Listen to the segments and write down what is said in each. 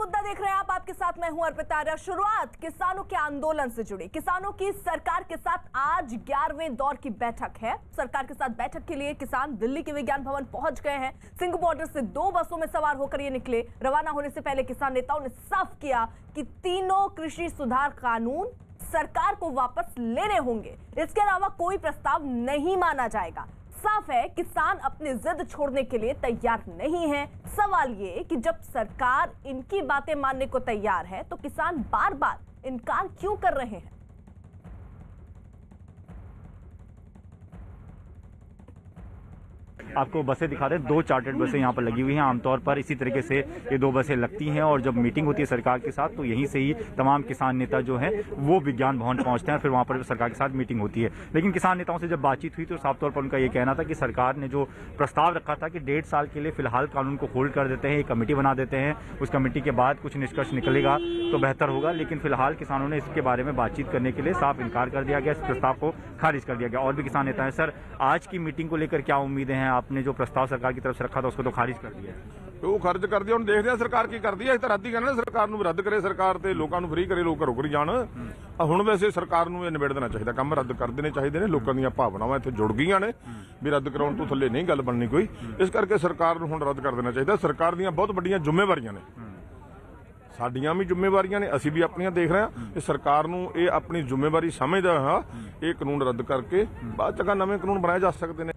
मुद्दा देख रहे हैं आप, आपके साथ मैं हूं अर्पिता आर्या। शुरुआत किसानों के आंदोलन से जुड़ी। किसानों की सरकार के साथ आज 11वें दौर की बैठक है। सरकार के साथ बैठक के लिए किसान दिल्ली के विज्ञान भवन पहुंच गए हैं। सिंघू बॉर्डर से 2 बसों में सवार होकर ये निकले। रवाना होने से पहले किसान नेताओं ने साफ किया कि तीनों कृषि सुधार कानून सरकार को वापस लेने होंगे। इसके अलावा कोई प्रस्ताव नहीं माना जाएगा। साफ है किसान अपनी जिद छोड़ने के लिए तैयार नहीं है। सवाल ये कि जब सरकार इनकी बातें मानने को तैयार है तो किसान बार बार इनकार क्यों कर रहे हैं? आपको बसें दिखा दें, 2 चार्टर्ड बसें यहाँ पर लगी हुई हैं। आमतौर पर इसी तरीके से ये 2 बसें लगती हैं और जब मीटिंग होती है सरकार के साथ तो यहीं से ही तमाम किसान नेता जो हैं वो विज्ञान भवन पहुंचते हैं और फिर वहाँ पर सरकार के साथ मीटिंग होती है। लेकिन किसान नेताओं से जब बातचीत हुई तो साफ तौर पर उनका ये कहना था कि सरकार ने जो प्रस्ताव रखा था कि 1.5 साल के लिए फिलहाल कानून को होल्ड कर देते हैं, एक कमेटी बना देते हैं, उस कमेटी के बाद कुछ निष्कर्ष निकलेगा तो बेहतर होगा। लेकिन फिलहाल किसानों ने इसके बारे में बातचीत करने के लिए साफ इनकार कर दिया गया, इस प्रस्ताव को खारिज कर दिया गया। और भी किसान नेता हैं। सर, आज की मीटिंग को लेकर क्या उम्मीदें हैं? आपने जो प्रस्ताव सरकार की तरफ से रखा था उसको तो खारिज कर दिया। ਉਹ ਖਰਚ ਕਰਦੀ ਹੁਣ ਦੇਖਦੇ ਆ ਸਰਕਾਰ ਕੀ ਕਰਦੀ ਹੈ। ਇਹ ਤਾਂ ਰੱਦ ਹੀ ਕਰਨਾ, ਸਰਕਾਰ ਨੂੰ ਰੱਦ ਕਰੇ ਸਰਕਾਰ ਤੇ ਲੋਕਾਂ ਨੂੰ ਫ੍ਰੀ ਕਰੇ, ਲੋਕ ਘਰੋਂ ਘਰੀ ਜਾਣ। ਹੁਣ ਵੈਸੇ ਸਰਕਾਰ ਨੂੰ ਇਹ ਨਿਬੇੜ ਦੇਣਾ ਚਾਹੀਦਾ, ਕੰਮ ਰੱਦ ਕਰ ਦੇਣੇ ਚਾਹੀਦੇ ਨੇ। ਲੋਕਾਂ ਦੀਆਂ ਭਾਵਨਾਵਾਂ ਇੱਥੇ ਜੁੜ ਗਈਆਂ ਨੇ ਵੀ ਰੱਦ ਕਰਾਉਣ ਤੋਂ ਥੱਲੇ ਨਹੀਂ ਗੱਲ ਬਣਨੀ ਕੋਈ। ਇਸ ਕਰਕੇ ਸਰਕਾਰ ਨੂੰ ਹੁਣ ਰੱਦ ਕਰ ਦੇਣਾ ਚਾਹੀਦਾ। ਸਰਕਾਰ ਦੀਆਂ ਬਹੁਤ ਵੱਡੀਆਂ ਜ਼ਿੰਮੇਵਾਰੀਆਂ ਨੇ, ਸਾਡੀਆਂ ਵੀ ਜ਼ਿੰਮੇਵਾਰੀਆਂ ਨੇ, ਅਸੀਂ ਵੀ ਆਪਣੀਆਂ ਦੇਖ ਰਹੇ ਹਾਂ। ਇਹ ਸਰਕਾਰ ਨੂੰ ਇਹ ਆਪਣੀ ਜ਼ਿੰਮੇਵਾਰੀ ਸਮਝਦਾ ਹਾਂ ਇਹ ਕਾਨੂੰਨ ਰੱਦ ਕਰਕੇ ਬਾਅਦ ਤੱਕ ਨਵੇਂ ਕਾਨੂੰਨ ਬਣਾਏ ਜਾ ਸਕਦੇ ਨੇ।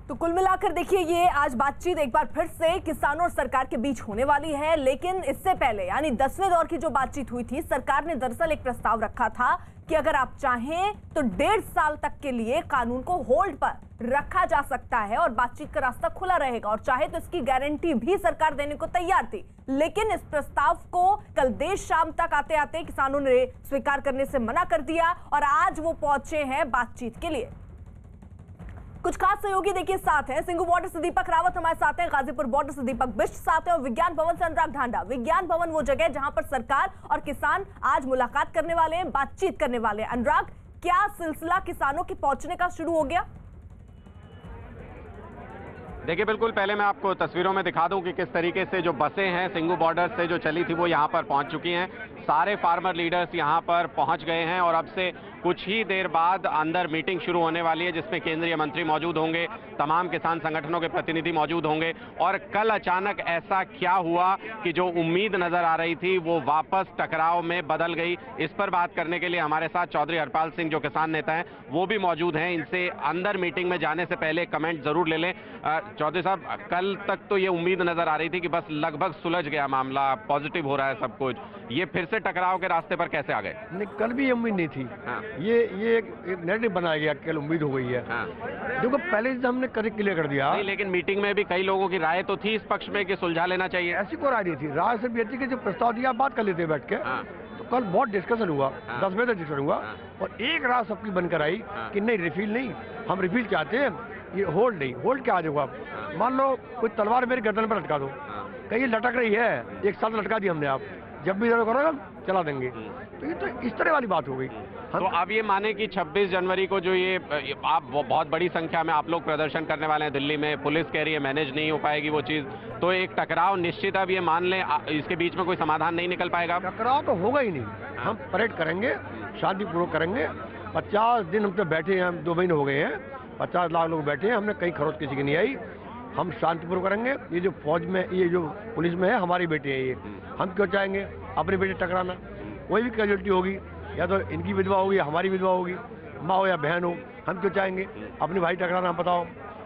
तो कुल मिलाकर देखिए ये आज बातचीत एक बार फिर से किसानों और सरकार के बीच होने वाली है। लेकिन इससे पहले यानी 10वें दौर की जो बातचीत हुई थी, सरकार ने दरअसल एक प्रस्ताव रखा था कि अगर आप चाहें तो 1.5 साल तक के लिए कानून को होल्ड पर रखा जा सकता है और बातचीत का रास्ता खुला रहेगा, और चाहे तो इसकी गारंटी भी सरकार देने को तैयार थी। लेकिन इस प्रस्ताव को कल देर शाम तक आते आते किसानों ने स्वीकार करने से मना कर दिया और आज वो पहुंचे हैं बातचीत के लिए। कुछ खास सहयोगी देखिए साथ हैं। सिंघू बॉर्डर से दीपक रावत हमारे साथ हैं, गाजीपुर बॉर्डर से दीपक बिष्ट साथ हैं और विज्ञान भवन से अनुराग ढांडा। विज्ञान भवन वो जगह जहां पर सरकार और किसान आज मुलाकात करने वाले हैं, बातचीत करने वाले हैं। अनुराग, क्या सिलसिला किसानों के पहुंचने का शुरू हो गया? देखिए, बिल्कुल पहले मैं आपको तस्वीरों में दिखा दूं कि किस तरीके से जो बसें हैं सिंघू बॉर्डर से जो चली थी वो यहाँ पर पहुंच चुकी हैं। सारे फार्मर लीडर्स यहाँ पर पहुंच गए हैं और अब से कुछ ही देर बाद अंदर मीटिंग शुरू होने वाली है जिसमें केंद्रीय मंत्री मौजूद होंगे, तमाम किसान संगठनों के प्रतिनिधि मौजूद होंगे। और कल अचानक ऐसा क्या हुआ कि जो उम्मीद नजर आ रही थी वो वापस टकराव में बदल गई, इस पर बात करने के लिए हमारे साथ चौधरी हरपाल सिंह जो किसान नेता हैं वो भी मौजूद हैं। इनसे अंदर मीटिंग में जाने से पहले कमेंट जरूर ले लें। चौधरी साहब, कल तक तो ये उम्मीद नजर आ रही थी कि बस लगभग सुलझ गया मामला, पॉजिटिव हो रहा है सब कुछ, ये फिर से टकराव के रास्ते पर कैसे आ गए? नहीं, कल भी उम्मीद नहीं थी। हाँ। ये एक नैरेटिव बनाया गया, कल उम्मीद हो गई है। हाँ। देखो, पहले से हमने क्लियर कर दिया। नहीं, लेकिन मीटिंग में भी कई लोगों की राय तो थी इस पक्ष में कि सुलझा लेना चाहिए। ऐसी कोई राय नहीं थी, राय सिर्फ ये थी कि जो प्रस्ताव दिया बात कर लेते बैठ के। हाँ। तो कल बहुत डिस्कशन हुआ। हाँ। 10 बजे तक डिस्कशन हुआ। हाँ। और एक राय सबकी बनकर आई। हाँ। कि नहीं, रिफिल नहीं, हम रिफिल चाहते हैं, ये होल्ड नहीं। होल्ड क्या आ जाएगा? मान लो कोई तलवार मेरी गर्दन पर लटका दो, कहीं लटक रही है, 1 साल लटका दी हमने, आप जब भी जरूरत करोगे चला देंगे। तो ये तो इस तरह वाली बात हो गई। तो अब ये माने कि 26 जनवरी को जो ये आप बहुत बड़ी संख्या में आप लोग प्रदर्शन करने वाले हैं दिल्ली में, पुलिस कह रही है मैनेज नहीं हो पाएगी वो चीज, तो एक टकराव निश्चित, अब ये मान लें इसके बीच में कोई समाधान नहीं निकल पाएगा। टकराव तो होगा ही नहीं। हम परेड करेंगे, शांतिपूर्वक करेंगे। 50 दिन हम तो बैठे हैं, 2 महीने हो गए हैं, 50 लाख लोग बैठे हैं, हमने कहीं खरोच किसी की नहीं आई। हम शांतिपूर्वक करेंगे। ये जो फौज में, ये जो पुलिस में है, हमारी बेटी है ये, हम क्यों चाहेंगे अपनी बेटी टकराना? कोई भी कैजुअलिटी होगी, या तो इनकी विधवा होगी या हमारी विधवा होगी, माँ हो या बहन हो, हम क्यों चाहेंगे अपनी भाई टकराना? बताओ।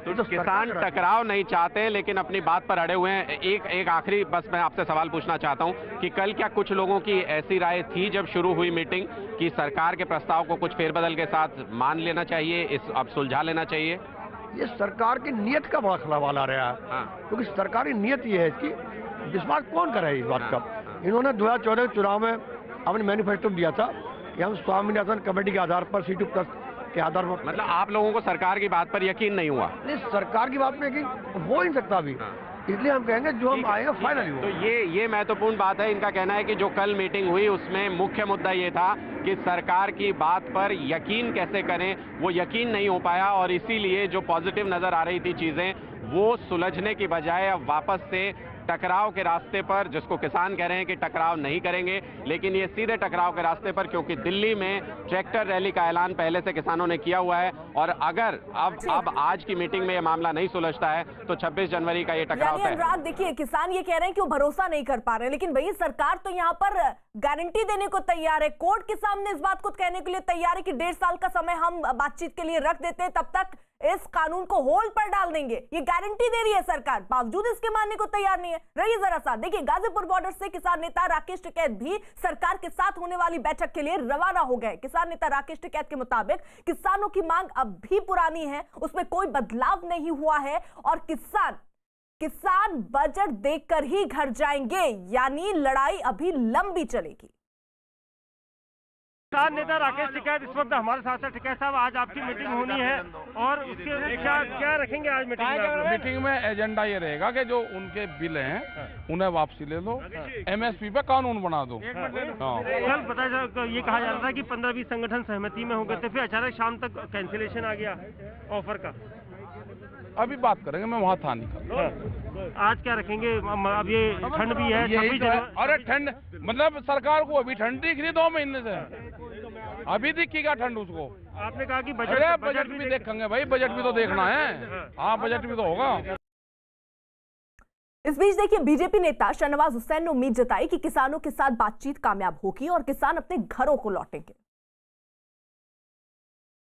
तो किसान टकराव नहीं चाहते लेकिन अपनी बात पर अड़े हुए हैं। एक आखिरी बस मैं आपसे सवाल पूछना चाहता हूं कि कल क्या कुछ लोगों की ऐसी राय थी जब शुरू हुई मीटिंग कि सरकार के प्रस्ताव को कुछ फेरबदल के साथ मान लेना चाहिए, इस अब सुलझा लेना चाहिए? ये सरकार की नीयत का बड़ा सवाल आ रहा है। हाँ। क्योंकि सरकारी नीयत ये है इसकी, विश्वास कौन करे इस बात का? इन्होंने 2014 के चुनाव में अपने मैनिफेस्टो दिया था कि हम स्वामीनाथन कमेटी के आधार पर C2+ के आधार पर, मतलब आप लोगों को सरकार की बात पर यकीन नहीं हुआ? नहीं, सरकार की बात में यकीन हो नहीं सकता अभी। इसलिए हम कहेंगे जो हम आएंगे फाइनली हो। तो ये महत्वपूर्ण बात है। इनका कहना है कि जो कल मीटिंग हुई उसमें मुख्य मुद्दा ये था कि सरकार की बात पर यकीन कैसे करें, वो यकीन नहीं हो पाया और इसीलिए जो पॉजिटिव नजर आ रही थी चीजें वो सुलझने की बजाय अब वापस से टकराव के रास्ते पर, जिसको किसान कह रहे हैं कि टकराव नहीं करेंगे, लेकिन ये सीधे टकराव के रास्ते पर, क्योंकि दिल्ली में ट्रैक्टर रैली का ऐलान पहले से किसानों ने किया हुआ है और अगर अब आज की मीटिंग में ये मामला नहीं सुलझता है तो 26 जनवरी का ये टकराव है। अनुराग, देखिए किसान ये कह रहे हैं कि वो भरोसा नहीं कर पा रहे, लेकिन भाई सरकार तो यहाँ पर गारंटी देने को तैयार है, कोर्ट के सामने इस बात को कहने के लिए तैयार है कि 1.5 साल का समय हम बातचीत के लिए रख देते हैं, तब तक इस कानून को होल्ड पर डाल देंगे। ये गारंटी दे रही है सरकार, बावजूद इसके मानने को तैयार नहीं है। रही जरा सा देखिए, गाजीपुर बॉर्डर से किसान नेता राकेश टिकैत भी सरकार के साथ होने वाली बैठक के लिए रवाना हो गए। किसान नेता राकेश टिकैत के मुताबिक किसानों की मांग अब भी पुरानी है, उसमें कोई बदलाव नहीं हुआ है और किसान बजट देखकर ही घर जाएंगे, यानी लड़ाई अभी लंबी चलेगी। किसान नेता राकेश टिकैत इस वक्त हमारे साथ है। टिकैत साहब, आज आपकी मीटिंग होनी है और उसके अपेक्षा क्या रखेंगे आज मीटिंग में? मीटिंग में एजेंडा ये रहेगा कि जो उनके बिल हैं उन्हें वापसी ले लो, MSP पे कानून बना दो। कल पता ये कहा जा रहा था कि 15-20 संगठन सहमति में हो गए थे, फिर अचानक शाम तक कैंसिलेशन आ गया ऑफर का। अभी बात करेंगे, मैं वहाँ था नहीं कल। आज क्या रखेंगे? अब ये ठंड भी है, अरे ठंड मतलब सरकार को अभी ठंड दिख रही 2 महीने से, अभी दिखेगा ठंड उसको। आपने कहा कि बजट भी देखेंगे भाई, बजट भी तो देखना है। हाँ, बजट भी तो होगा। इस बीच देखिए, बीजेपी नेता शाहनवाज हुसैन ने उम्मीद जताई कि किसानों के साथ बातचीत कामयाब होगी और किसान अपने घरों को लौटेंगे।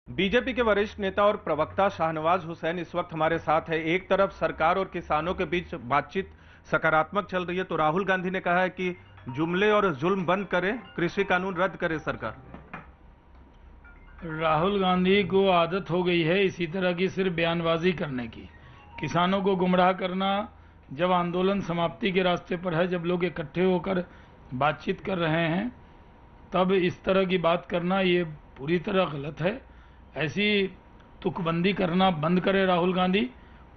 बीजेपी के वरिष्ठ नेता और प्रवक्ता शाहनवाज हुसैन इस वक्त हमारे साथ है। एक तरफ सरकार और किसानों के बीच बातचीत सकारात्मक चल रही है, तो राहुल गांधी ने कहा है कि जुमले और जुल्म बंद करे, कृषि कानून रद्द करे सरकार। राहुल गांधी को आदत हो गई है इसी तरह की सिर्फ बयानबाजी करने की, किसानों को गुमराह करना। जब आंदोलन समाप्ति के रास्ते पर है, जब लोग इकट्ठे होकर बातचीत कर रहे हैं, तब इस तरह की बात करना ये पूरी तरह गलत है। ऐसी तुकबंदी करना बंद करे राहुल गांधी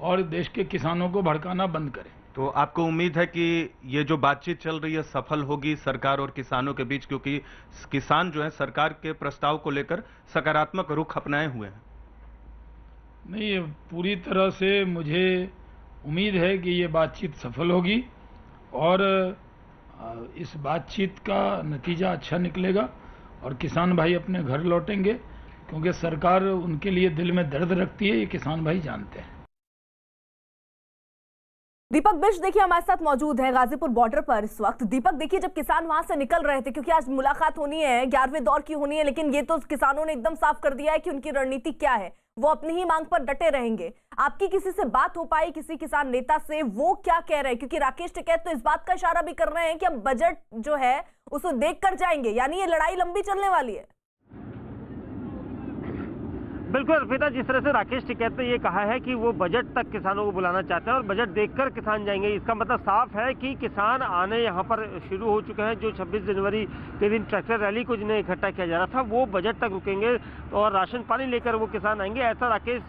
और देश के किसानों को भड़काना बंद करे। तो आपको उम्मीद है कि ये जो बातचीत चल रही है सफल होगी सरकार और किसानों के बीच, क्योंकि किसान जो है सरकार के प्रस्ताव को लेकर सकारात्मक रुख अपनाए हुए हैं? नहीं, पूरी तरह से मुझे उम्मीद है कि ये बातचीत सफल होगी और इस बातचीत का नतीजा अच्छा निकलेगा और किसान भाई अपने घर लौटेंगे, क्योंकि सरकार उनके लिए दिल में दर्द रखती है, ये किसान भाई जानते हैं। दीपक बिष्ट देखिए हमारे साथ मौजूद है गाजीपुर बॉर्डर पर इस वक्त। दीपक देखिए, जब किसान वहां से निकल रहे थे, क्योंकि आज मुलाकात होनी है, 11वें दौर की होनी है, लेकिन ये तो किसानों ने एकदम साफ कर दिया है कि उनकी रणनीति क्या है, वो अपनी ही मांग पर डटे रहेंगे। आपकी किसी से बात हो पाई, किसी किसान नेता से, वो क्या कह रहे हैं? क्योंकि राकेश टिकैत तो इस बात का इशारा भी कर रहे हैं कि हम बजट जो है उसको देख कर जाएंगे, यानी ये लड़ाई लंबी चलने वाली है। बिल्कुल अर्पिता, जिस तरह से राकेश टिकैत ने ये कहा है कि वो बजट तक किसानों को बुलाना चाहते हैं और बजट देखकर किसान जाएंगे, इसका मतलब साफ है कि किसान आने यहाँ पर शुरू हो चुके हैं। जो 26 जनवरी के दिन ट्रैक्टर रैली को जिन्हें इकट्ठा किया जा रहा था, वो बजट तक रुकेंगे और राशन पानी लेकर वो किसान आएंगे, ऐसा राकेश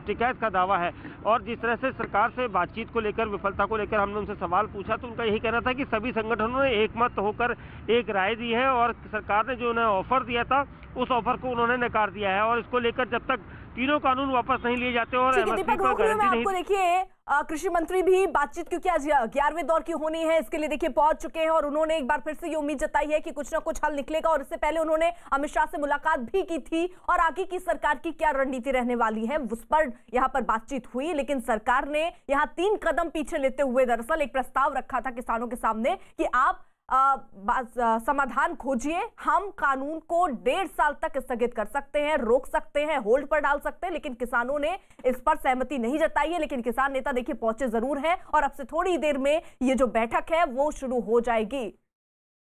टिकैत का दावा है। और जिस तरह से सरकार से बातचीत को लेकर, विफलता को लेकर हमने उनसे सवाल पूछा, तो उनका यही कहना था कि सभी संगठनों ने एकमत होकर एक राय दी है और सरकार ने जो उन्हें ऑफर दिया था उस ऑफर को उन्होंने नकार दिया है और इसको लेकर जब तक तीनों कानून वापस नहीं लिए जाते और आपको देखिए कृषि मंत्री भी बातचीत, क्योंकि आज 11वें दौर की होनी है, इसके लिए देखिए पहुंच चुके हैं और उन्होंने एक बार फिर से ये उम्मीद जताई है कि कुछ ना कुछ हल निकलेगा। और इससे पहले उन्होंने अमित शाह से मुलाकात भी की थी और आगे की सरकार की क्या रणनीति रहने वाली है उस पर यहाँ पर बातचीत हुई। लेकिन सरकार ने यहाँ 3 कदम पीछे लेते हुए दरअसल एक प्रस्ताव रखा था किसानों के सामने कि आप समाधान खोजिए, हम कानून को 1.5 साल तक स्थगित कर सकते हैं, रोक सकते हैं, होल्ड पर डाल सकते हैं। लेकिन किसानों ने इस पर सहमति नहीं जताई है। लेकिन किसान नेता देखिए पहुंचे जरूर हैं और अब से थोड़ी देर में ये जो बैठक है वो शुरू हो जाएगी।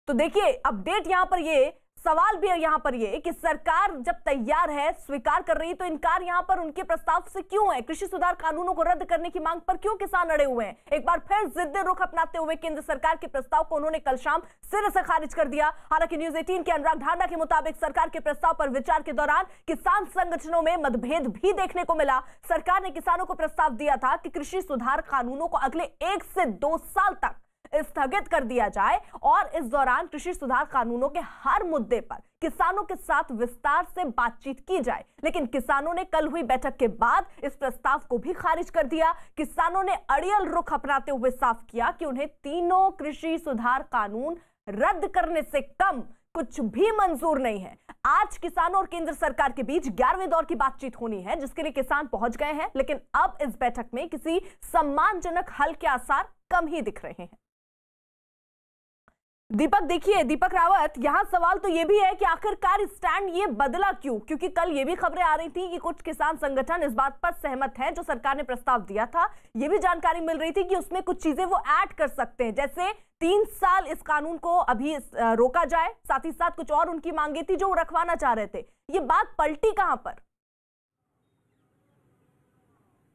तो देखिए अपडेट यहां पर, ये सवाल भी है यहां पर ये कि सरकार जब तैयार है, स्वीकार कर रही है, तो इनकार यहां पर उनके प्रस्ताव से क्यों है? कृषि सुधार कानूनों को रद्द करने की मांग पर क्यों किसान अड़े हुए हैं? एक बार फिर जिद्दी रुख अपनाते हुए केंद्र सरकार के प्रस्ताव को उन्होंने कल शाम सिरे से खारिज कर दिया। हालांकि न्यूज 18 के अनुराग ढांडा के मुताबिक सरकार के प्रस्ताव पर विचार के दौरान किसान संगठनों में मतभेद भी देखने को मिला। सरकार ने किसानों को प्रस्ताव दिया था कि कृषि सुधार कानूनों को अगले 1 से 2 साल तक स्थगित कर दिया जाए और इस दौरान कृषि सुधार कानूनों के हर मुद्दे पर किसानों के साथ विस्तार से बातचीत की जाए। लेकिन किसानों ने कल हुई बैठक के बाद इस प्रस्ताव को भी खारिज कर दिया। किसानों ने अड़ियल रुख अपनाते हुए साफ किया कि उन्हें तीनों कृषि सुधार कानून रद्द करने से कम कुछ भी मंजूर नहीं है। आज किसानों और केंद्र सरकार के बीच 11वें दौर की बातचीत होनी है, जिसके लिए किसान पहुंच गए हैं, लेकिन अब इस बैठक में किसी सम्मानजनक हल के आसार कम ही दिख रहे हैं। दीपक, देखिए दीपक रावत, यहां सवाल तो यह भी है कि आखिरकार स्टैंड ये बदला क्यों? क्योंकि कल ये भी खबरें आ रही थी कि कुछ किसान संगठन इस बात पर सहमत हैं, जो सरकार ने प्रस्ताव दिया था, ये भी जानकारी मिल रही थी कि उसमें कुछ चीजें वो ऐड कर सकते हैं, जैसे 3 साल इस कानून को अभी रोका जाए, साथ ही साथ कुछ और उनकी मांगे थी जो वो रखवाना चाह रहे थे। ये बात पलटी कहां पर?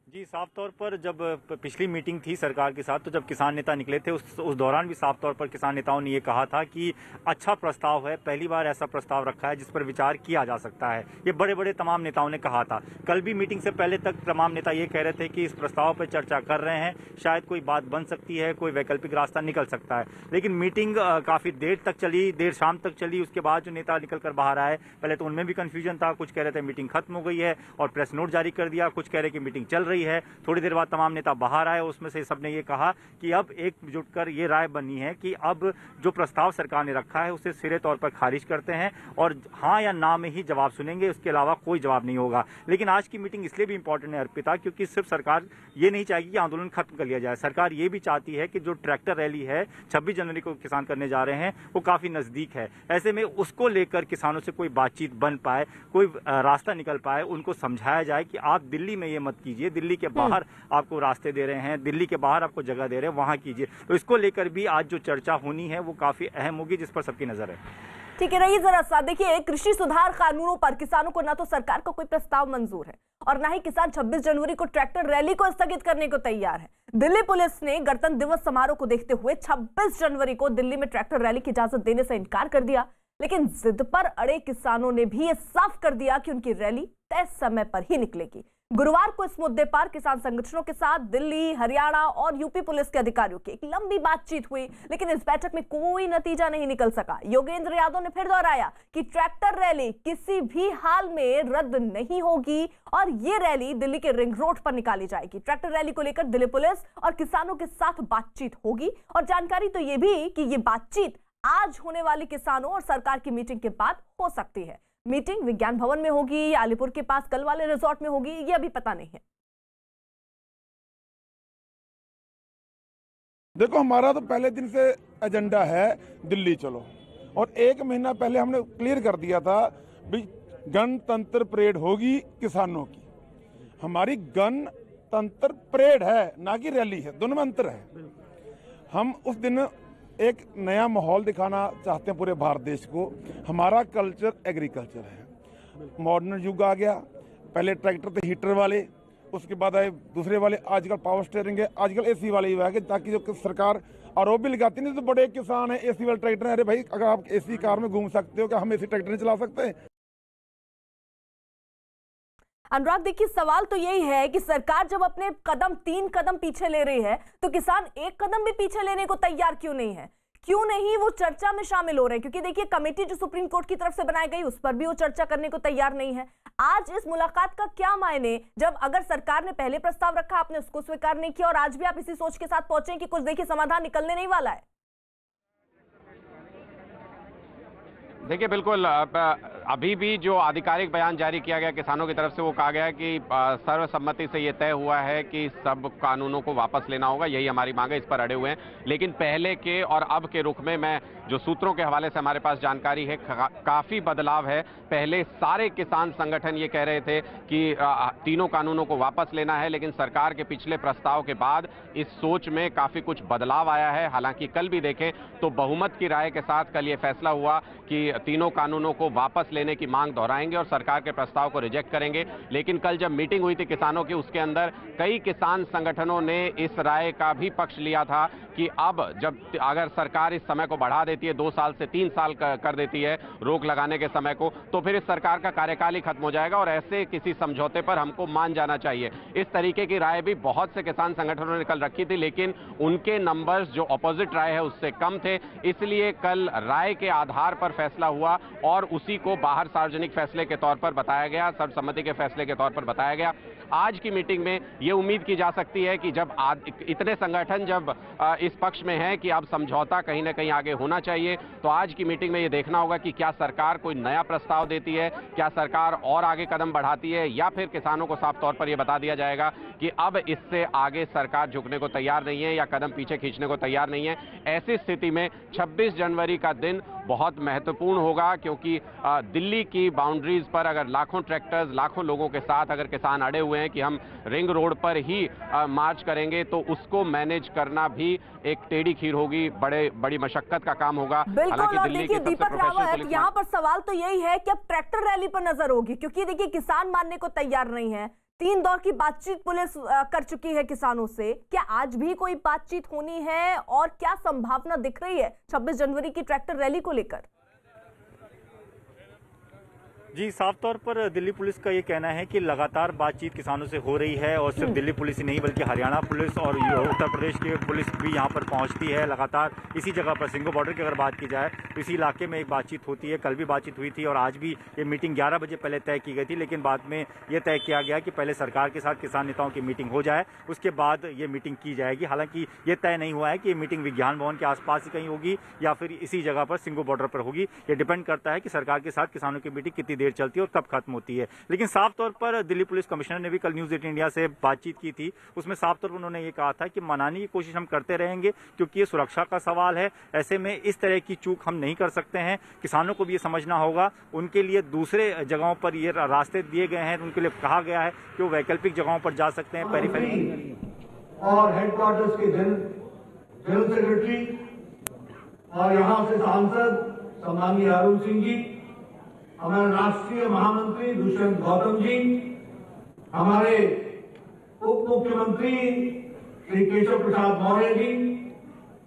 जी, साफ तौर पर जब पिछली मीटिंग थी सरकार के साथ, तो जब किसान नेता निकले थे उस दौरान भी साफ तौर पर किसान नेताओं ने ये कहा था कि अच्छा प्रस्ताव है, पहली बार ऐसा प्रस्ताव रखा है जिस पर विचार किया जा सकता है। ये बड़े बड़े तमाम नेताओं ने कहा था। कल भी मीटिंग से पहले तक तमाम नेता ये कह रहे थे कि इस प्रस्ताव पर चर्चा कर रहे हैं, शायद कोई बात बन सकती है, कोई वैकल्पिक रास्ता निकल सकता है। लेकिन मीटिंग काफी देर तक चली, देर शाम तक चली। उसके बाद जो नेता निकल कर बाहर आए, पहले तो उनमें भी कंफ्यूजन था, कुछ कह रहे थे मीटिंग खत्म हो गई है और प्रेस नोट जारी कर दिया, कुछ कह रहे कि मीटिंग चल रही है। थोड़ी देर बाद तमाम नेता बाहर आए, उसमें से सबने ये कहा कि अब एकजुट कर ये राय बनी है कि अब जो प्रस्ताव सरकार ने रखा है उसे सिरे तौर पर खारिज करते हैं और हाँ या ना में ही जवाब सुनेंगे, उसके अलावा कोई जवाब नहीं होगा। लेकिन आज की मीटिंग इसलिए भी इंपॉर्टेंट है अर्पिता, क्योंकि सिर्फ सरकार ये नहीं चाहेगी कि आंदोलन खत्म कर लिया जाए, सरकार ये भी चाहती है कि जो ट्रैक्टर रैली है 26 जनवरी को किसान करने जा रहे हैं वो काफी नजदीक है। ऐसे में उसको लेकर किसानों से कोई बातचीत बन पाए, कोई रास्ता निकल पाए, उनको समझाया जाए कि आप दिल्ली में ये मत कीजिए, दिल्ली के बाहर आपको रास्ते दे रहे हैं, दिल्ली के बाहर आपको जगह दे रहे हैं, वहां कीजिए। तो इसको लेकर भी आज जो चर्चा होनी है वो काफी अहम होगी, जिस पर सबकी नजर है। ठीक है, रही जरा सा देखिए, कृषि सुधार कानूनों पर किसानों को ना तो सरकार का कोई प्रस्ताव मंजूर है और ना ही किसान 26 जनवरी को ट्रैक्टर रैली को स्थगित करने को तैयार है। दिल्ली पुलिस ने गणतंत्र दिवस समारोह को देखते हुए 26 जनवरी को दिल्ली में ट्रैक्टर रैली की इजाजत देने से इनकार कर दिया, लेकिन जिद पर अड़े किसानों ने भी ये साफ कर दिया कि उनकी रैली तय समय पर ही निकलेगी। गुरुवार को इस मुद्दे पर किसान संगठनों के साथ दिल्ली, हरियाणा और यूपी पुलिस के अधिकारियों की एक लंबी बातचीत हुई, लेकिन इस बैठक में कोई नतीजा नहीं निकल सका। योगेंद्र यादव ने फिर दोहराया कि ट्रैक्टर रैली किसी भी हाल में रद्द नहीं होगी और ये रैली दिल्ली के रिंग रोड पर निकाली जाएगी। ट्रैक्टर रैली को लेकर दिल्ली पुलिस और किसानों के साथ बातचीत होगी और जानकारी तो ये भी कि ये बातचीत आज होने वाली किसानों और सरकार की मीटिंग के बाद हो सकती है। मीटिंग विज्ञान भवन में होगी या अलीपुर के पास कल वाले रिजॉर्ट में होगी, ये अभी पता नहीं है। देखो, हमारा तो पहले दिन से एजेंडा है दिल्ली चलो, और 1 महीना पहले हमने क्लियर कर दिया था भी गणतंत्र परेड होगी किसानों की। हमारी गणतंत्र परेड है, ना कि रैली है, दोनों में अंतर है। हम उस दिन एक नया माहौल दिखाना चाहते हैं पूरे भारत देश को। हमारा कल्चर एग्रीकल्चर है, मॉडर्न युग आ गया। पहले ट्रैक्टर थे हीटर वाले, उसके बाद आए दूसरे वाले, आजकल पावर स्टीयरिंग है, आजकल एसी वाले ही है, ताकि जो सरकार आरोप भी लगाती नहीं तो बड़े किसान है एसी वाले ट्रैक्टर है। अरे भाई, अगर आप एसी कार में घूम सकते हो, क्या हम एसी ट्रैक्टर नहीं चला सकते? अनुराग, देखिए सवाल तो यही है कि सरकार जब अपने 3 कदम पीछे ले रही है तो किसान 1 कदम भी पीछे लेने को तैयार क्यों नहीं है? क्यों नहीं वो चर्चा में शामिल हो रहे हैं? क्योंकि देखिए, कमेटी जो सुप्रीम कोर्ट की तरफ से बनाई गई उस पर भी वो चर्चा करने को तैयार नहीं है। आज इस मुलाकात का क्या मायने, जब अगर सरकार ने पहले प्रस्ताव रखा, आपने उसको स्वीकार नहीं किया और आज भी आप इसी सोच के साथ पहुंचे कि कुछ देखिए समाधान निकलने नहीं वाला है। देखिए, बिल्कुल अभी भी जो आधिकारिक बयान जारी किया गया किसानों की तरफ से, वो कहा गया है कि सर्वसम्मति से ये तय हुआ है कि सब कानूनों को वापस लेना होगा, यही हमारी मांग है, इस पर अड़े हुए हैं। लेकिन पहले के और अब के रुख में मैं जो सूत्रों के हवाले से हमारे पास जानकारी है, काफी बदलाव है। पहले सारे किसान संगठन ये कह रहे थे कि तीनों कानूनों को वापस लेना है, लेकिन सरकार के पिछले प्रस्ताव के बाद इस सोच में काफी कुछ बदलाव आया है। हालांकि कल भी देखें तो बहुमत की राय के साथ कल ये फैसला हुआ कि तीनों कानूनों को वापस लेने की मांग दोहराएंगे और सरकार के प्रस्ताव को रिजेक्ट करेंगे। लेकिन कल जब मीटिंग हुई थी किसानों की, उसके अंदर कई किसान संगठनों ने इस राय का भी पक्ष लिया था कि अब जब अगर सरकार इस समय को बढ़ा देती है, 2 साल से 3 साल कर देती है रोक लगाने के समय को, तो फिर इस सरकार का कार्यकाल ही खत्म हो जाएगा और ऐसे किसी समझौते पर हमको मान जाना चाहिए। इस तरीके की राय भी बहुत से किसान संगठनों ने कल रखी थी, लेकिन उनके नंबर्स जो अपोजिट राय है उससे कम थे, इसलिए कल राय के आधार पर फैसला हुआ और उसी को बाहर सार्वजनिक फैसले के तौर पर बताया गया, सर्वसम्मति के फैसले के तौर पर बताया गया। आज की मीटिंग में यह उम्मीद की जा सकती है कि जब इतने संगठन जब इस पक्ष में है कि अब समझौता कहीं ना कहीं आगे होना चाहिए, तो आज की मीटिंग में यह देखना होगा कि क्या सरकार कोई नया प्रस्ताव देती है, क्या सरकार और आगे कदम बढ़ाती है, या फिर किसानों को साफ तौर पर यह बता दिया जाएगा कि अब इससे आगे सरकार झुकने को तैयार नहीं है या कदम पीछे खींचने को तैयार नहीं है। ऐसी स्थिति में 26 जनवरी का दिन बहुत महत्वपूर्ण होगा, क्योंकि दिल्ली की बाउंड्रीज पर अगर लाखों ट्रैक्टर्स, लाखों लोगों के साथ अगर किसान अड़े हुए हैं कि हम रिंग रोड पर ही मार्च करेंगे, तो उसको मैनेज करना भी एक टेढ़ी खीर होगी, बड़ी मशक्कत का काम होगा। बिल्कुल। और देखिए दीपक रावत, यहाँ पर सवाल तो यही है कि अब ट्रैक्टर रैली पर नजर होगी, क्योंकि देखिए किसान मानने को तैयार नहीं है। 3 दौर की बातचीत पुलिस कर चुकी है किसानों से। क्या आज भी कोई बातचीत होनी है और क्या संभावना दिख रही है 26 जनवरी की ट्रैक्टर रैली को लेकर? जी, साफ तौर पर दिल्ली पुलिस का ये कहना है कि लगातार बातचीत किसानों से हो रही है और सिर्फ दिल्ली पुलिस ही नहीं बल्कि हरियाणा पुलिस और उत्तर प्रदेश की पुलिस भी यहाँ पर पहुँचती है लगातार। इसी जगह पर सिंगू बॉर्डर की अगर बात की जाए तो इसी इलाके में एक बातचीत होती है। कल भी बातचीत हुई थी और आज भी ये मीटिंग 11 बजे पहले तय की गई थी, लेकिन बाद में ये तय किया गया कि पहले सरकार के साथ किसान नेताओं की मीटिंग हो जाए, उसके बाद ये मीटिंग की जाएगी। हालांकि ये तय नहीं हुआ है कि ये मीटिंग विज्ञान भवन के आसपास ही कहीं होगी या फिर इसी जगह पर सिंगू बॉर्डर पर होगी। ये डिपेंड करता है कि सरकार के साथ किसानों की मीटिंग कितनी देर चलती है और कब खत्म होती है। लेकिन साफ तौर पर दिल्ली पुलिस कमिश्नर ने भी कल न्यूज 18 इंडिया से बातचीत की थी, उसमें साफ तौर पर उन्होंने ये कहा था कि मनाने की कोशिश हम करते रहेंगे, क्योंकि ये सुरक्षा का सवाल है। ऐसे में इस तरह की चूक हम नहीं कर सकते हैं। किसानों को भी ये समझना होगा, उनके लिए दूसरे जगहों पर ये रास्ते दिए गए हैं, उनके लिए कहा गया है कि वो वैकल्पिक जगहों पर जा सकते हैं। पेरिफेरी और हेडक्वार्टर्स के जनरल सेक्रेटरी और यहाँ से सांसद सम्माननीय अरुण सिंह जी, हमारे राष्ट्रीय महामंत्री दुष्यंत गौतम जी, हमारे उप मुख्यमंत्री श्री केशव प्रसाद मौर्य जी,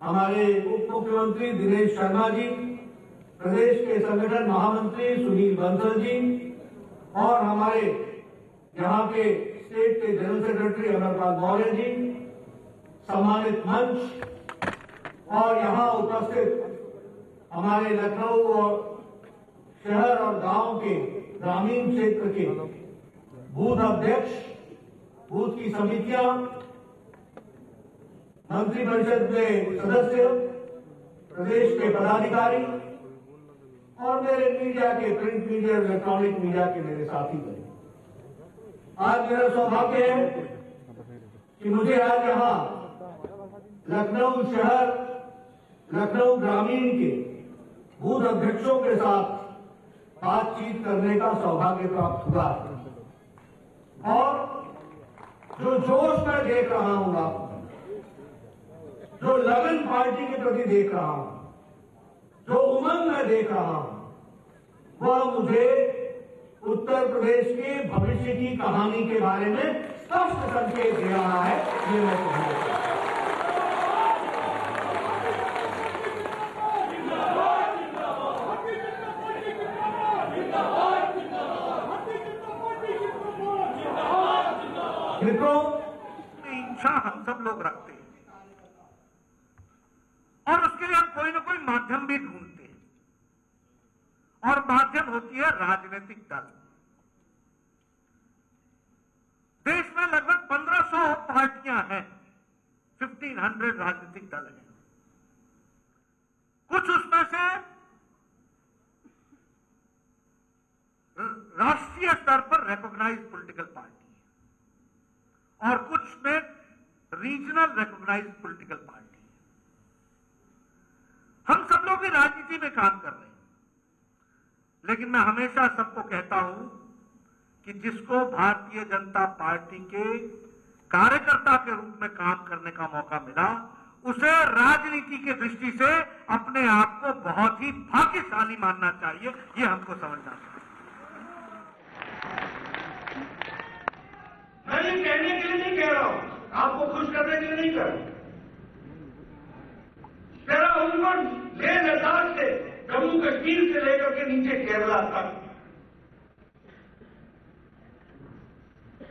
हमारे उप मुख्यमंत्री दिनेश शर्मा जी, प्रदेश के संगठन महामंत्री सुनील बंसल जी और हमारे यहाँ के स्टेट के जनरल सेक्रेटरी अमरपाल मौर्य जी, सम्मानित मंच और यहाँ उपस्थित हमारे लखनऊ और शहर और गांव के ग्रामीण क्षेत्र के बूथ अध्यक्ष, बूथ की समितियां, मंत्रिपरिषद में सदस्य, प्रदेश के पदाधिकारी और मेरे मीडिया के, प्रिंट मीडिया, इलेक्ट्रॉनिक मीडिया के मेरे साथी बने। आज मेरा सौभाग्य है कि मुझे आज यहाँ लखनऊ शहर, लखनऊ ग्रामीण के बूथ अध्यक्षों के साथ बातचीत करने का सौभाग्य प्राप्त हुआ और जो जोश मैं देख रहा हूं आप, जो लगन पार्टी के प्रति देख रहा हूं, जो उमंग मैं देख रहा हूं, वह मुझे उत्तर प्रदेश के भविष्य की कहानी के बारे में स्पष्ट संकेत दे रहा है। ये मैं कहना चाहता हूं। मित्रों, इच्छा हम सब लोग रखते हैं और उसके लिए हम कोई ना कोई माध्यम भी ढूंढते हैं और माध्यम होती है राजनीतिक दल। देश में लगभग 1500 पार्टियां हैं, 1500 राजनीतिक दल हैं। कुछ उसमें से राष्ट्रीय स्तर पर रिकॉग्नाइज्ड पॉलिटिकल पार्टी और कुछ में रीजनल रिकॉग्नाइज्ड पॉलिटिकल पार्टी। हम सब लोग भी राजनीति में काम कर रहे हैं, लेकिन मैं हमेशा सबको कहता हूं कि जिसको भारतीय जनता पार्टी के कार्यकर्ता के रूप में काम करने का मौका मिला, उसे राजनीति की दृष्टि से अपने आप को बहुत ही भाग्यशाली मानना चाहिए। ये हमको समझना चाहिए। कन्वर्ट लेह लद्दाख से, जम्मू कश्मीर से लेकर के नीचे केरला तक,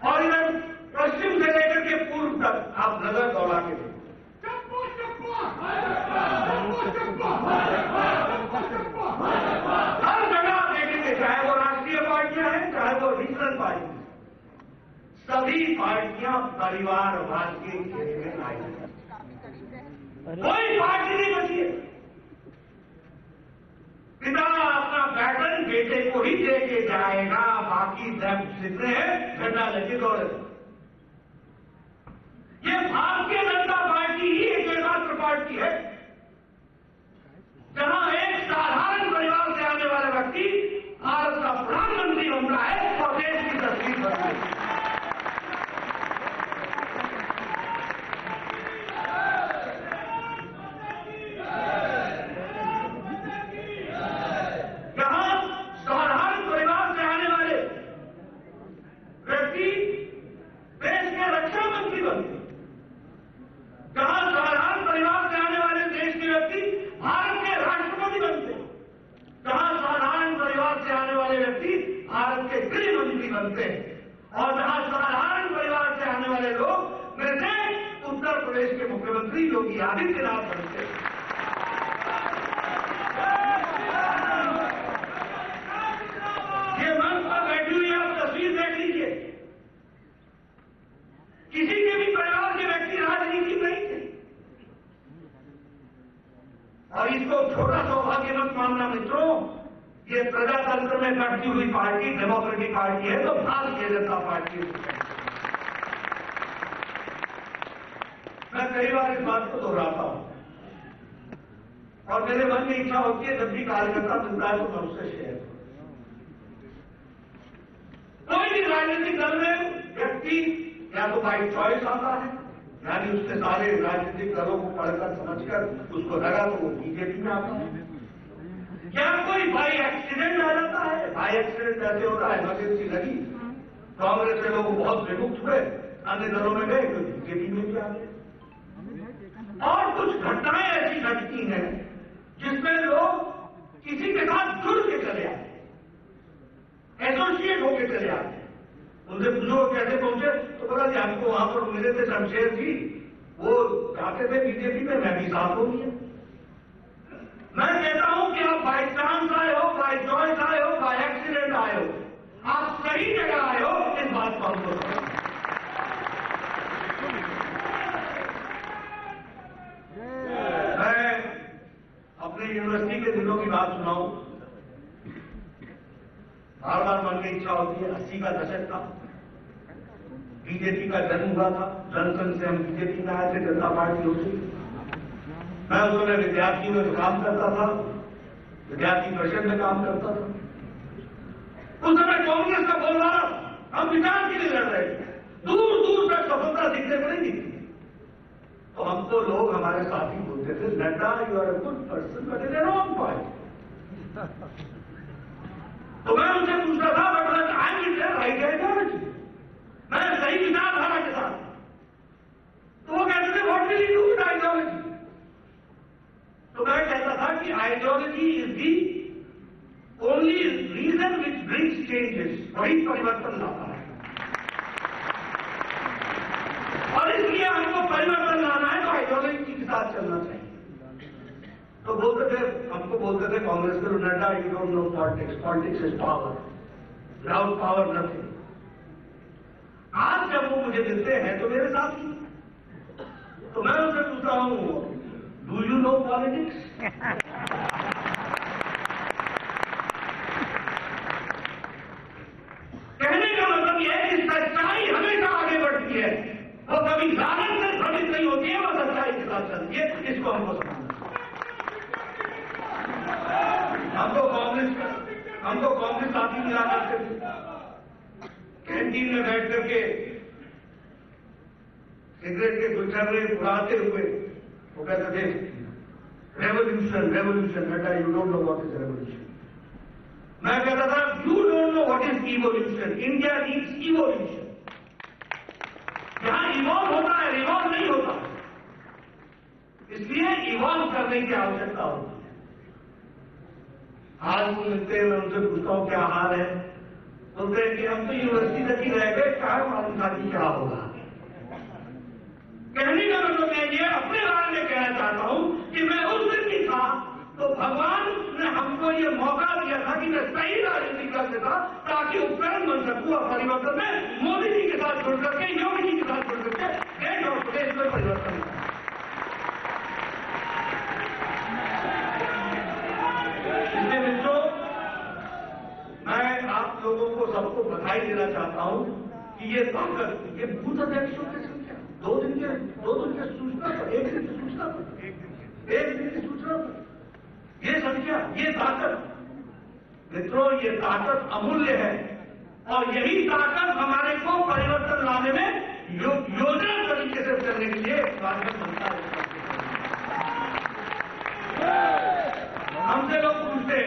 और इधर पश्चिम से लेकर के पूर्व तक आप नजर दौड़ा के देखें। हर जगह आप देखेंगे, चाहे वो राष्ट्रीय पार्टियां हैं, चाहे वो रीजनल पार्टी, सभी पार्टियां परिवारवाद के घेरे में आई हैं। कोई पार्टी नहीं बची है। पिता अपना बैटन बेटे को ही दे के जाएगा, बाकी सब जितने हैं झंडा लेके दौड़े। ये भारतीय जनता पार्टी ही एकमात्र पार्टी है जहां एक साधारण परिवार से आने वाला व्यक्ति भारत का प्रधानमंत्री बन रहा है और देश की तस्वीर बन रही है। बनते हैं और जहां साधारण परिवार से आने वाले लोग में से उत्तर प्रदेश के मुख्यमंत्री योगी आदित्यनाथ बनते हैं। ये मंच पर बैठी हुई आप तस्वीर देख लीजिए, किसी के भी परिवार के व्यक्ति राजनीति में नहीं थे और इसको छोटा सौभाग्यवंत मानना मित्रों, ये प्रजातंत्र में बढ़ती हुई पार्टी डेमोक्रेटिक पार्टी है तो भारतीय जनता पार्टी है। मैं कई बार इस बात को दोहराता हूं और मेरे मन में इच्छा होती है जब भी कार्यकर्ता मिलता है तो मैं उससे शेयर करूं। कोई भी राजनीतिक दल में व्यक्ति या तो बाई चॉइस आता है, यानी उसने सारे राजनीतिक दलों को पढ़कर समझकर उसको लगा तो वो बीजेपी में आता है, क्या कोई बाई एक्सीडेंट आ जाता है। बाई एक्सीडेंट ऐसे होता है, इमरजेंसी लगी, कांग्रेस के लोग बहुत विमुक्त हुए, अन्य दलों में गए तो बीजेपी में भी आ गए। और कुछ घटनाएं ऐसी घटती हैं जिसमें लोग किसी के साथ जुड़ के चले आते, एसोसिएट होके चले आते। उनसे पूछो कैसे पहुंचे तो पता नहीं, हमको वहां पर मिले थे शमशेर जी, वो जाते थे बीजेपी में, मैं भी साथ हो गया। मैं कहता हूं कि आप बाई चांस आए हो, बाई चॉइस आए हो, बाई एक्सीडेंट आए हो, आप सही जगह आए हो, इस बात को हमको समझो। मैं अपने यूनिवर्सिटी के दिनों की बात सुनाऊं, बार बार मन की इच्छा होती है। 80 का दशक था, बीजेपी का जन्म हुआ था, जनसंघ से हम बीजेपी में आए थे, जनता पार्टी होती। मैं उस समय विद्यार्थी में काम करता था, विद्यार्थी परिषद में काम करता था। उस समय कांग्रेस का बोलबाला हम विचार के लिए लड़ रहे थे, दूर दूर तक सफलता दिखने को नहीं दिखती। तो हमको लोग हमारे साथी बोलते थे, Nadda you are a good person but in a wrong party. तो मैं उनसे पूछता था, but I am in right ideology, मैं सही विचारधारा के साथ। तो वो कहते थे what will you do with ideology. तो मैं कहता था कि ideology is the only reason which brings changes, वही परिवर्तन लाता है। और इसलिए हमको परिवर्तन लाना है तो आइडियोलॉजी के साथ चलना चाहिए। तो बोलते थे, हमको बोलते थे कांग्रेस के लोग, Nadda you don't know politics, politics is power, without power nothing. आज जब वो मुझे मिलते हैं तो मेरे साथ ही, तो मैं उनसे पूछता हूं, डू यू नो पॉलिटिक्स? कहने का मतलब यह है कि सच्चाई हमेशा आगे बढ़ती है, वो कभी लालच से भ्रमित नहीं होती है, वो सच्चाई के साथ चलती है। इसको हमको समझना। हमको कांग्रेस साथी मिला करते थे, कैंटीन में बैठ करके सिगरेट के गुच्छे उड़ाते हुए वो कहते थे रेवोल्यूशन रेवोल्यूशन, बेटा you don't know what is revolution. मैं कहता था you don't know what is evolution, India needs evolution. जहां इवॉल्व होता है, रिवॉल्व नहीं होता। इसलिए इवॉल्व करने की आवश्यकता होती है। आज वो मिलते हैं, मैं उनसे पूछता हूँ क्या हाल है, बोलते हैं कि हम तो यूनिवर्सिटी तक ही रह गए, क्या मालूम था कि क्या होगा। कहने का मतलब मैं ये अपने बारे में कहना चाहता हूं कि मैं उस दिन भी था तो भगवान ने हमको ये मौका दिया था कि मैं सही राजनीति कर लेता ताकि उपकरण बन सकूं और परिवर्तन में मोदी जी के साथ जुड़ करके, योगी जी के साथ जुड़ करके देश और प्रदेश में परिवर्तन करें। इसलिए मित्रों, मैं आप लोगों को सबको बधाई देना चाहता हूं कि ये ताकत, ये बूथ अध्यक्षों के संख्या 2 दिन के सूचना पर, 1 दिन की सूचना पर, 1 दिन की सूचना पर, ये संख्या, ये ताकत, मित्रों ये ताकत अमूल्य है और यही ताकत हमारे को परिवर्तन लाने में योजना तरीके से करने के लिए ताकत बनता है। हमसे लोग पूछते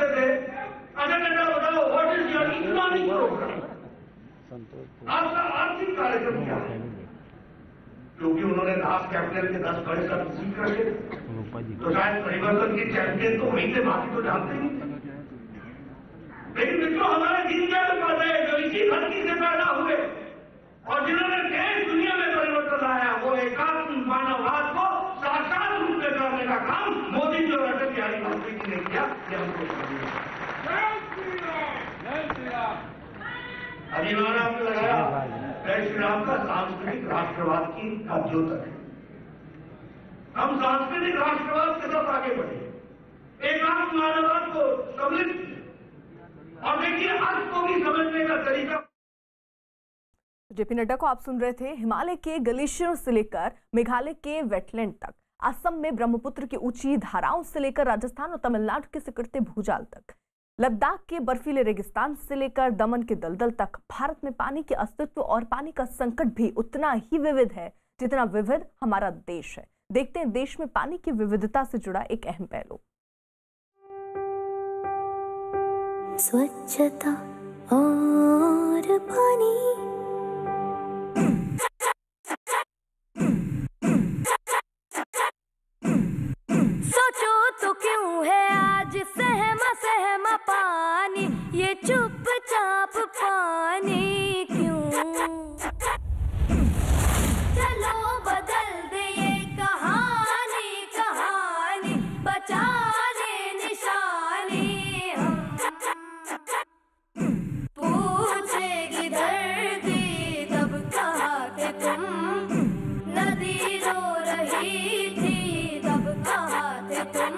थे, अगर नेता बताओ what is your economic programme, आपका आर्थिक कार्यक्रम क्या है? क्योंकि उन्होंने दास कैपिटल के 10 बड़े शब्द सीख रखे, तो शायद परिवर्तन के चैंपियन तो वही थे, बाकी तो जानते ही नहीं। लेकिन मित्रों, हमारे दीनदयाल उपाध्याय जो इसी धरती से पैदा हुए और जिन्होंने देश दुनिया में परिवर्तन लाया, वो एकात्म मानववाद को साकार रूप में करने का काम मोदी जी और अटल बिहारी वाजपेयी जी ने किया। ये हमको अभिमान आपने लगाया, जय श्री राम का सांस्कृतिक राष्ट्रवाद की का द्योतक है। हम सांस्कृतिक राष्ट्रवाद के साथ आगे बढ़े, एकात्म मानववाद को सम्मिलित किए और देखिए अर्थ को भी समझने का तरीका। जेपी नड्डा को आप सुन रहे थे। हिमालय के ग्लेशियरों से लेकर मेघालय के वेटलैंड तक, असम में ब्रह्मपुत्र की ऊंची धाराओं से लेकर राजस्थान और तमिलनाडु के सिकुड़ते भूजाल तक, लद्दाख के बर्फीले रेगिस्तान से लेकर दमन के दलदल तक, भारत में पानी के अस्तित्व और पानी का संकट भी उतना ही विविध है जितना विविध हमारा देश है। देखते हैं देश में पानी की विविधता से जुड़ा एक अहम पहलू। स्वच्छता और पानी, सोचो तो क्यों है आज सहमा सहमा पानी, ये चुपचाप पानी क्यों? चलो बदल दे ये कहानी, कहानी बचा ले निशानी हम। पूछेगी धरती तब कहाँ थे तुम, नदी रो रही थी तब कहाँ थे तुम।